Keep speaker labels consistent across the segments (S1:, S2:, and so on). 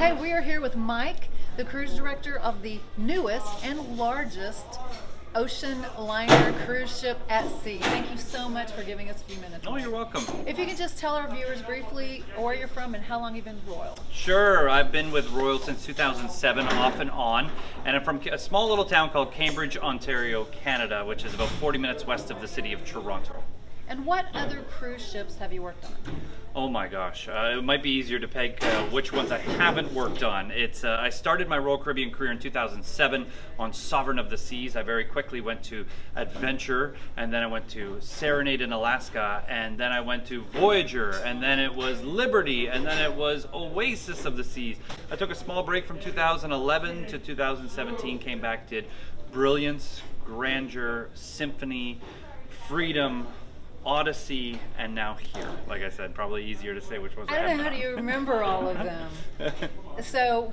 S1: Hey, we are here with Mike, the cruise director of the newest and largest ocean liner cruise ship at sea. Thank you so much for giving us a few minutes.
S2: Oh, you're welcome.
S1: If you could just tell our viewers briefly where you're from and how long you've been with Royal.
S2: Sure, I've been with Royal since 2007, off and on, and I'm from a small little town called Cambridge, Ontario, Canada, which is about 40 minutes west of the city of Toronto.
S1: And what other cruise ships have you worked on?
S2: Oh my gosh, it might be easier to peg which ones I haven't worked on. I started my Royal Caribbean career in 2007 on Sovereign of the Seas. I very quickly went to Adventure, and then I went to Serenade in Alaska, and then I went to Voyager, and then it was Liberty, and then it was Oasis of the Seas. I took a small break from 2011 to 2017, came back, did Brilliance, Grandeur, Symphony, Freedom, Odyssey, and now here. Like I said, probably easier to say which ones I
S1: don't know,
S2: haven't
S1: how do you remember all of them? So,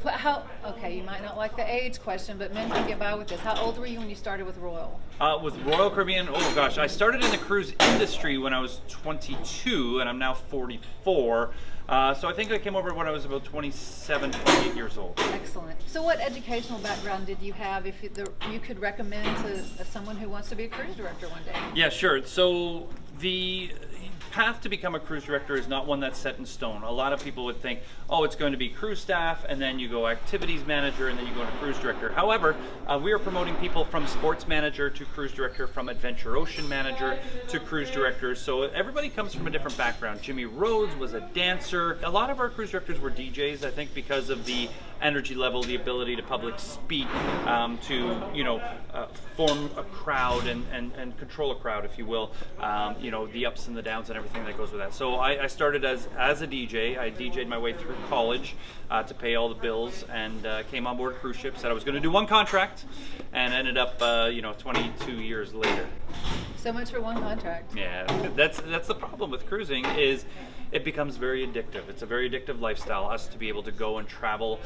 S1: okay, you might not like the age question, but men can get by with this. How old were you when you started with Royal?
S2: With Royal Caribbean, oh gosh, I started in the cruise industry when I was 22, and I'm now 44. So I think I came over when I was about 27, 28 years old.
S1: Excellent. So what educational background did you have if you could recommend to someone who wants to be a cruise director one day?
S2: Yeah, sure. So the path to become a cruise director is not one that's set in stone. A lot of people would think, oh, it's going to be cruise staff, and then you go activities manager, and then you go into cruise director. However, we are promoting people from sports manager to cruise director, from adventure ocean manager to cruise director. So everybody comes from a different background. Jimmy Rhodes was a dancer. A lot of our cruise directors were DJs, I think, because of the energy level, the ability to public speak, to form a crowd and control a crowd, if you will. The ups and the downs and everything that goes with that. So I started as a DJ. I DJ'd my way through college to pay all the bills, and came on board a cruise ship. Said I was going to do one contract, and ended up 22 years later.
S1: So much for one contract.
S2: Yeah, that's the problem with cruising, is it becomes very addictive. It's a very addictive lifestyle, us to be able to go and travel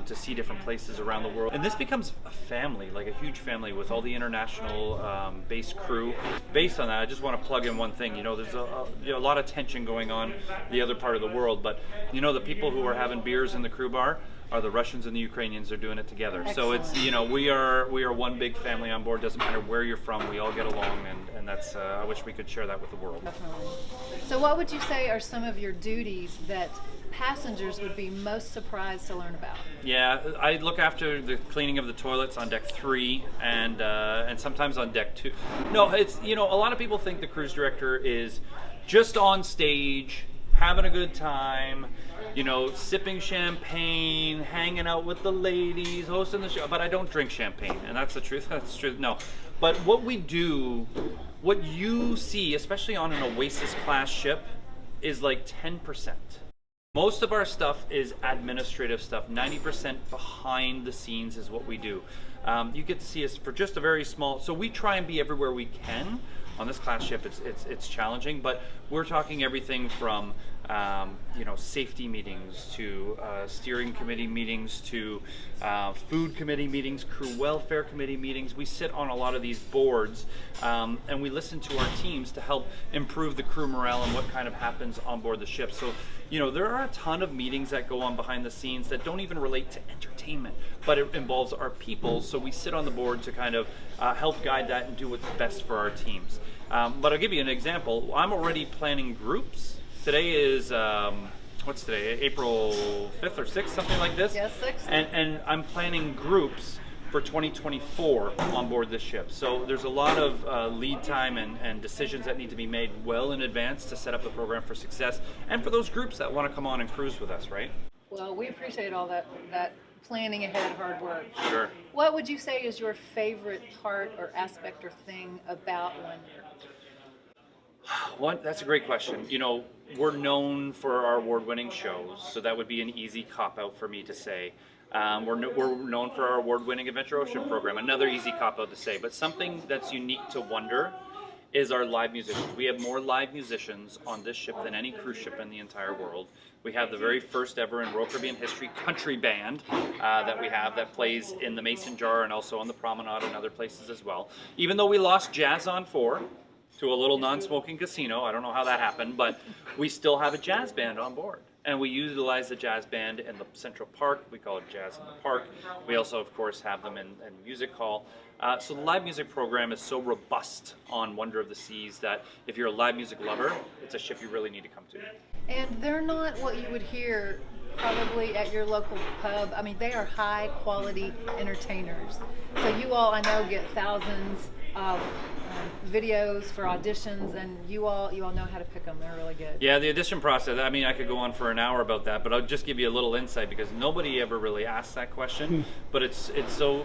S2: to see different places around the world. And this becomes a family, like a huge family with all the international based crew. Based on that, I just want to plug in one thing. There's a lot of tension going on the other part of the world, but the people who are having beers in the crew bar are the Russians and the Ukrainians are doing it together.
S1: Excellent.
S2: So it's, we are one big family on board. Doesn't matter where you're from, we all get along, and that's, I wish we could share that with the world.
S1: Definitely. So what would you say are some of your duties that passengers would be most surprised to learn about?
S2: Yeah, I look after the cleaning of the toilets on deck 3 and sometimes on deck 2. No, it's, a lot of people think the cruise director is just on stage, having a good time, sipping champagne, hanging out with the ladies, hosting the show. But I don't drink champagne, and that's the truth. That's the truth. No. But what we do, what you see, especially on an Oasis class ship, is like 10%. Most of our stuff is administrative stuff. 90% behind the scenes is what we do. You get to see us for just a very small, so we try and be everywhere we can. On this class ship, it's challenging, but we're talking everything from safety meetings to steering committee meetings to food committee meetings, crew welfare committee meetings. We sit on a lot of these boards, and we listen to our teams to help improve the crew morale and what kind of happens on board the ship. So there are a ton of meetings that go on behind the scenes that don't even relate to entertainment, but it involves our people. So we sit on the board to kind of help guide that and do what's best for our teams. But I'll give you an example. I'm already planning groups. Today is, what's today? April 5th or 6th, something like this?
S1: Yes, 6th.
S2: And I'm planning groups for 2024 on board this ship. So there's a lot of lead time and decisions that need to be made well in advance to set up the program for success, and for those groups that want to come on and cruise with us, right?
S1: Well, we appreciate all that planning ahead, hard work.
S2: Sure.
S1: What would you say is your favorite part or aspect or thing about one year?
S2: That's a great question. We're known for our award-winning shows, so that would be an easy cop-out for me to say. We're known for our award-winning Adventure Ocean program, another easy cop-out to say. But something that's unique to Wonder is our live musicians. We have more live musicians on this ship than any cruise ship in the entire world. We have the very first ever in Royal Caribbean history country band that we have that plays in the Mason Jar and also on the Promenade and other places as well. Even though we lost Jazz on 4, to a little non-smoking casino. I don't know how that happened, but we still have a jazz band on board. And we utilize the jazz band in the Central Park. We call it Jazz in the Park. We also, of course, have them in Music Hall. So the live music program is so robust on Wonder of the Seas that if you're a live music lover, it's a ship you really need to come to.
S1: And they're not what you would hear probably at your local pub. I mean, they are high quality entertainers. So you all, I know, get thousands of videos for auditions, and you all know how to pick them. They're really good.
S2: Yeah, the audition process, I mean, I could go on for an hour about that, but I'll just give you a little insight because nobody ever really asks that question. But it's so,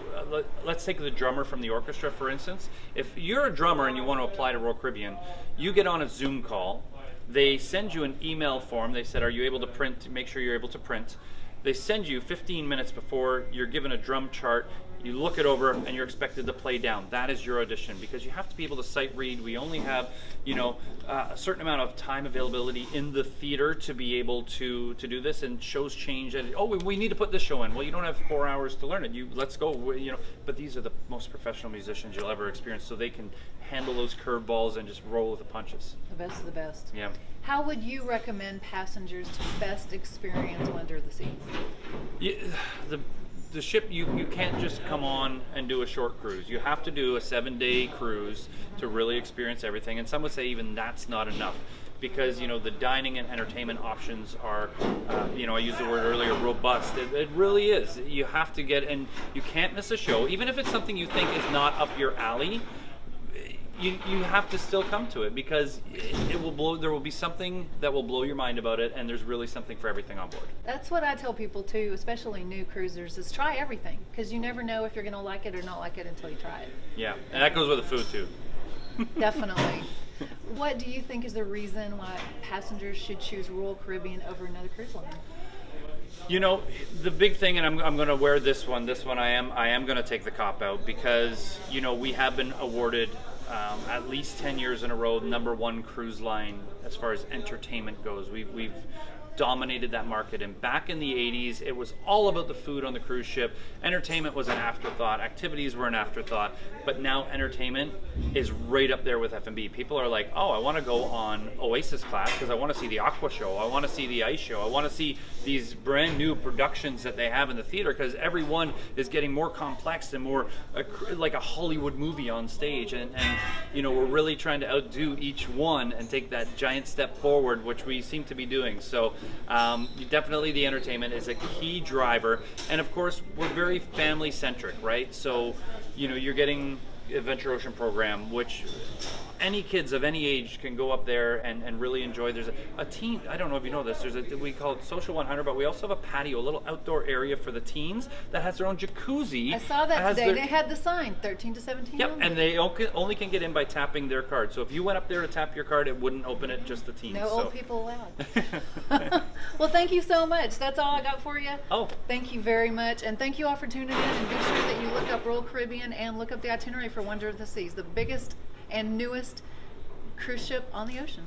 S2: let's take the drummer from the orchestra, for instance. If you're a drummer and you want to apply to Royal Caribbean, you get on a Zoom call. They send you an email form. They said, are you able to print? Make sure you're able to print. They send you 15 minutes before you're given a drum chart. You look it over and you're expected to play down. That is your audition because you have to be able to sight read. We only have, a certain amount of time availability in the theater to be able to do this. And shows change. And we need to put this show in. Well, you don't have 4 hours to learn it. Let's go. But these are the most professional musicians you'll ever experience, so they can handle those curveballs and just roll with the punches.
S1: The best of the best.
S2: Yeah.
S1: How would you recommend passengers to best experience Wonder of the Seas?
S2: Yeah, the ship, you can't just come on and do a short cruise. You have to do a 7-day cruise to really experience everything. And some would say even that's not enough because, the dining and entertainment options are, I used the word earlier, robust. It really is. You have to get, and you can't miss a show. Even if it's something you think is not up your alley, you have to still come to it because it will blow. There will be something that will blow your mind about it, and there's really something for everything on board.
S1: That's what I tell people too, especially new cruisers, is try everything because you never know if you're going to like it or not like it until you try it.
S2: Yeah, and that goes with the food too.
S1: Definitely. What do you think is the reason why passengers should choose Royal Caribbean over another cruise line?
S2: The big thing, and I'm going to wear this one. This one I am going to take the cop out because we have been awarded at least 10 years in a row #1 cruise line as far as entertainment goes. We've dominated that market, and back in the 80s it was all about the food on the cruise ship. Entertainment was an afterthought, activities were an afterthought, but now entertainment is right up there with F&B. People are like, I want to go on Oasis class because I want to see the Aqua show, I want to see the Ice show, I want to see these brand new productions that they have in the theater because every one is getting more complex and more like a Hollywood movie on stage, and we're really trying to outdo each one and take that giant step forward, which we seem to be doing. So definitely the entertainment is a key driver, and of course we're very family centric, right? So you're getting Adventure Ocean program, which any kids of any age can go up there and really enjoy. There's a teen, I don't know if you know this, we call it Social 100, but we also have a patio, a little outdoor area for the teens that has their own jacuzzi.
S1: I saw that today. They had the sign, 13 to 17.
S2: Yep,
S1: only.
S2: and they only can get in by tapping their card. So if you went up there to tap your card, it wouldn't open it, just the teens.
S1: No old people allowed. Well, thank you so much. That's all I got for you.
S2: Oh.
S1: Thank you very much, and thank you all for tuning in, and be sure that you look up Royal Caribbean and look up the itinerary for Wonder of the Seas, the biggest and newest cruise ship on the ocean.